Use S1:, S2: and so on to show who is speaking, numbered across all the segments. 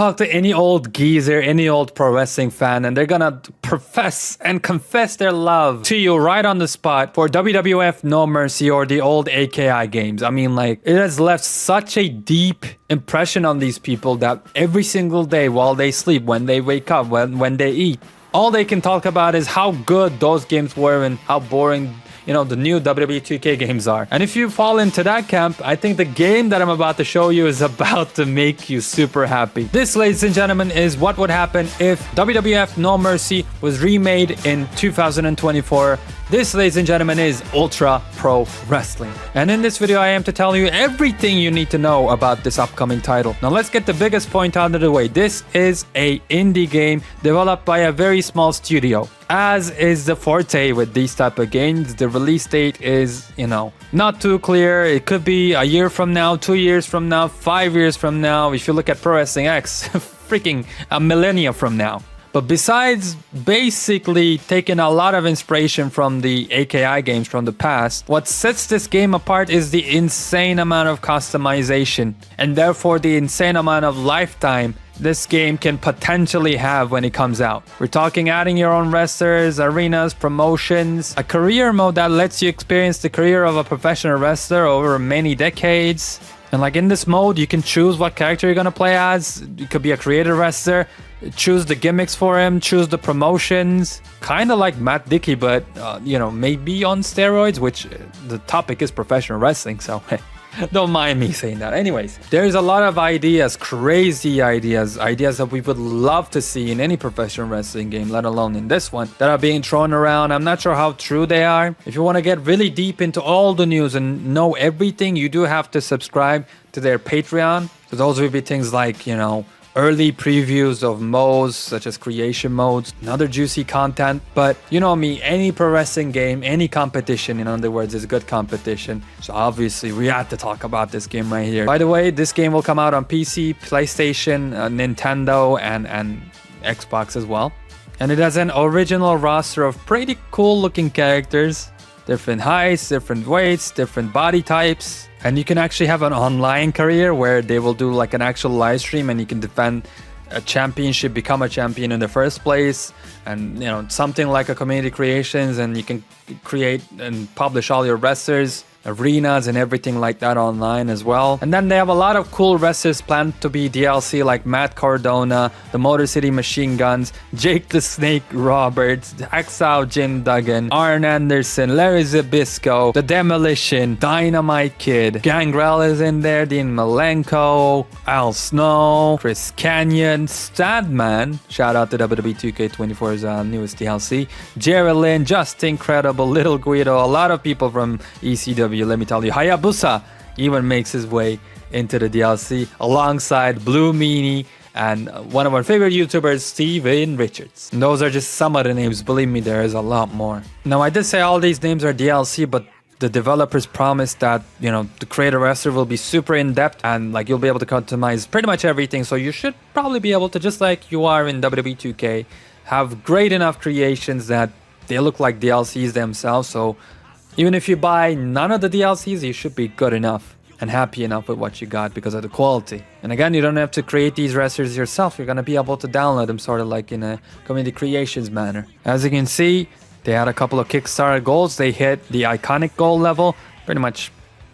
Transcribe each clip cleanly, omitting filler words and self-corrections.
S1: Talk to any old geezer, any old pro wrestling fan, and they're gonna profess and confess their love to you right on the spot for WWF No Mercy or the old AKI games. I mean, like, it has left such a deep impression on these people that every single day while they sleep, when they wake up, when they eat, all they can talk about is how good those games were and how boring, you know, the new WWE 2K games are. And if you fall into that camp, I think the game that I'm about to show you is about to make you super happy. This, ladies and gentlemen, is what would happen if WWF No Mercy was remade in 2024. This, ladies and gentlemen, is Ultra Pro Wrestling. And in this video, I am to tell you everything you need to know about this upcoming title. Now, let's get the biggest point out of the way. This is a indie game developed by a very small studio. As is the forte with these type of games, the release date is, you know, not too clear. It could be a year from now, 2 years from now, 5 years from now. If you look at Pro Wrestling X, freaking a millennia from now. But besides basically taking a lot of inspiration from the AKI games from the past, what sets this game apart is the insane amount of customization and therefore the insane amount of lifetime this game can potentially have when it comes out. We're talking adding your own wrestlers, arenas, promotions, a career mode that lets you experience the career of a professional wrestler over many decades. And like in this mode, you can choose what character you're gonna play as. You could be a creative wrestler, choose the gimmicks for him, choose the promotions. Kind of like Matt Dickey, but you know, maybe on steroids, which the topic is professional wrestling, so don't mind me saying that. Anyways, there's a lot of ideas, crazy ideas that we would love to see in any professional wrestling game, let alone in this one, that are being thrown around. I'm not sure how true they are. If you want to get really deep into all the news and know everything, you do have to subscribe to their Patreon. So those would be things like, you know, early previews of modes such as creation modes, another juicy content. But you know me, any pro wrestling game, any competition, in other words, is good competition. So obviously we had to talk about this game right here. By the way, this game will come out on PC, PlayStation, Nintendo, and Xbox as well. And it has an original roster of pretty cool looking characters. Different heights, different weights, different body types. And you can actually have an online career where they will do like an actual live stream and you can defend a championship, become a champion in the first place. And, you know, something like a community creations, and you can create and publish all your wrestlers, arenas and everything like that online as well. And then they have a lot of cool wrestlers planned to be DLC, like Matt Cardona, the Motor City Machine Guns, Jake the Snake Roberts, Hacksaw Jim Duggan, Arn Anderson, Larry Zbyszko, The Demolition, Dynamite Kid, Gangrel is in there, Dean Malenko, Al Snow, Chris Canyon, Statman, shout out to WWE 2K24's newest DLC, Jerry Lynn, Just Incredible, Little Guido, a lot of people from ECW. Let me tell you, Hayabusa even makes his way into the DLC alongside Blue Meanie and one of our favorite YouTubers, Steven Richards. And those are just some of the names. Believe me, there is a lot more. Now, I did say all these names are DLC, but the developers promised that, you know, the creator wrestler will be super in-depth and like you'll be able to customize pretty much everything. So you should probably be able to, just like you are in WWE 2K, have great enough creations that they look like DLCs themselves. So even if you buy none of the DLCs, you should be good enough and happy enough with what you got because of the quality. And again, you don't have to create these wrestlers yourself. You're going to be able to download them sort of like in a community creations manner. As you can see, they had a couple of Kickstarter goals. They hit the iconic goal level, pretty much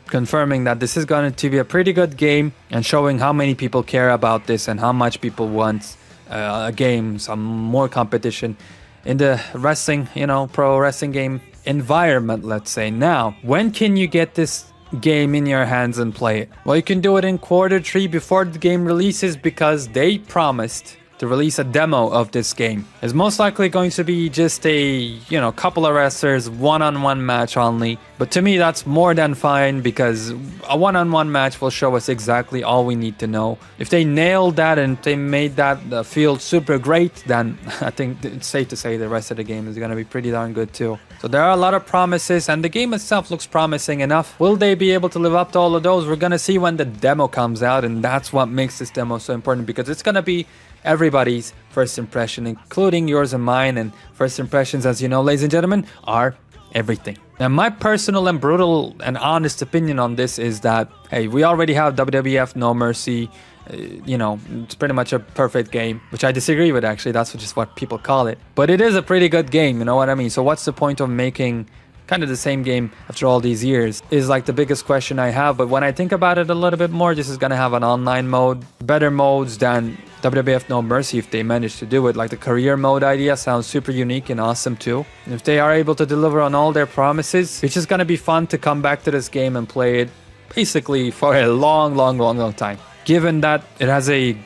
S1: confirming that this is going to be a pretty good game and showing how many people care about this and how much people want a game, some more competition in the wrestling, you know, pro wrestling game environment, let's say. Now, when can you get this game in your hands and play it? Well, you can do it in Q3 before the game releases because they promised to release a demo of this game. It's most likely going to be just a, you know, couple of wrestlers, one-on-one match only. But to me, that's more than fine because a one-on-one match will show us exactly all we need to know. If they nailed that and they made that feel super great, then I think it's safe to say the rest of the game is going to be pretty darn good too. So there are a lot of promises and the game itself looks promising enough. Will they be able to live up to all of those? We're going to see when the demo comes out, and that's what makes this demo so important because it's going to be everybody's first impression, including yours and mine. And first impressions, as you know, ladies and gentlemen, are everything. Now, my personal and brutal and honest opinion on this is that, hey, we already have WWF No Mercy You know, it's pretty much a perfect game, which I disagree with actually. That's just what people call it. But it is a pretty good game, you know what I mean? So what's the point of making kind of the same game after all these years is like the biggest question I have. But when I think about it a little bit more, this is going to have an online mode, better modes than WWF No Mercy if they manage to do it. Like the career mode idea sounds super unique and awesome too. And if they are able to deliver on all their promises, it's just going to be fun to come back to this game and play it basically for a long time. Given that it has a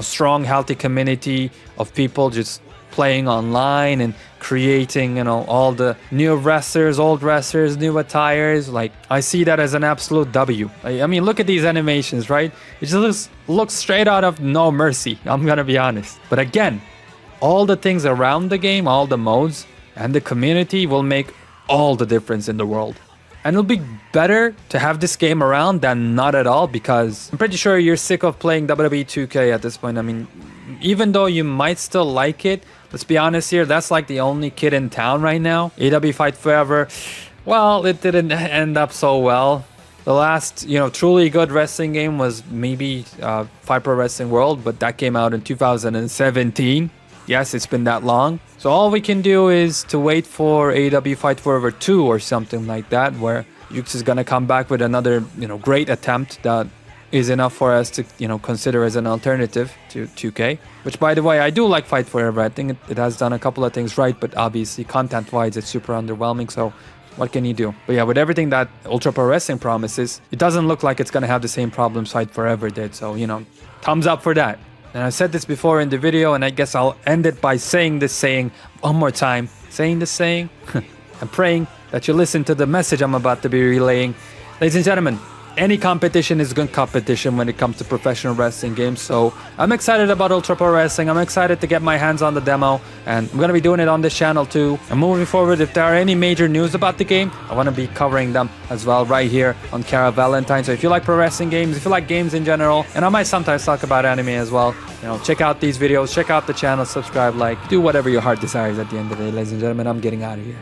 S1: strong, healthy community of people just playing online and creating, all the new wrestlers, old wrestlers, new attires. Like, I see that as an absolute W. I mean, look at these animations, right? It just looks straight out of No Mercy, I'm gonna be honest. But again, all the things around the game, all the modes, and the community will make all the difference in the world. And it'll be better to have this game around than not at all, because I'm pretty sure you're sick of playing WWE 2K at this point. I mean, even though you might still like it, let's be honest here, that's like the only kid in town right now. AEW Fight Forever, well, it didn't end up so well. The last, truly good wrestling game was maybe Fight Pro Wrestling World, but that came out in 2017. Yes, it's been that long. So all we can do is to wait for AEW Fight Forever 2 or something like that, where Yuke's is gonna come back with another, great attempt that is enough for us to, consider as an alternative to 2K. Which, by the way, I do like Fight Forever. I think it has done a couple of things right, but obviously content-wise, it's super underwhelming. So what can you do? But yeah, with everything that Ultra Pro Wrestling promises, it doesn't look like it's gonna have the same problems Fight Forever did. So, thumbs up for that. And I said this before in the video, and I guess I'll end it by saying this saying one more time. Saying this saying. I'm praying that you listen to the message I'm about to be relaying. Ladies and gentlemen, any competition is good competition when it comes to professional wrestling games. So I'm excited about Ultra Pro Wrestling. I'm excited to get my hands on the demo, and I'm going to be doing it on this channel too. And moving forward, if there are any major news about the game, I want to be covering them as well right here on Cara Valentine. So if you like pro wrestling games, if you like games in general, and I might sometimes talk about anime as well, check out these videos, check out the channel, subscribe, like, do whatever your heart desires at the end of the day. Ladies and gentlemen, I'm getting out of here.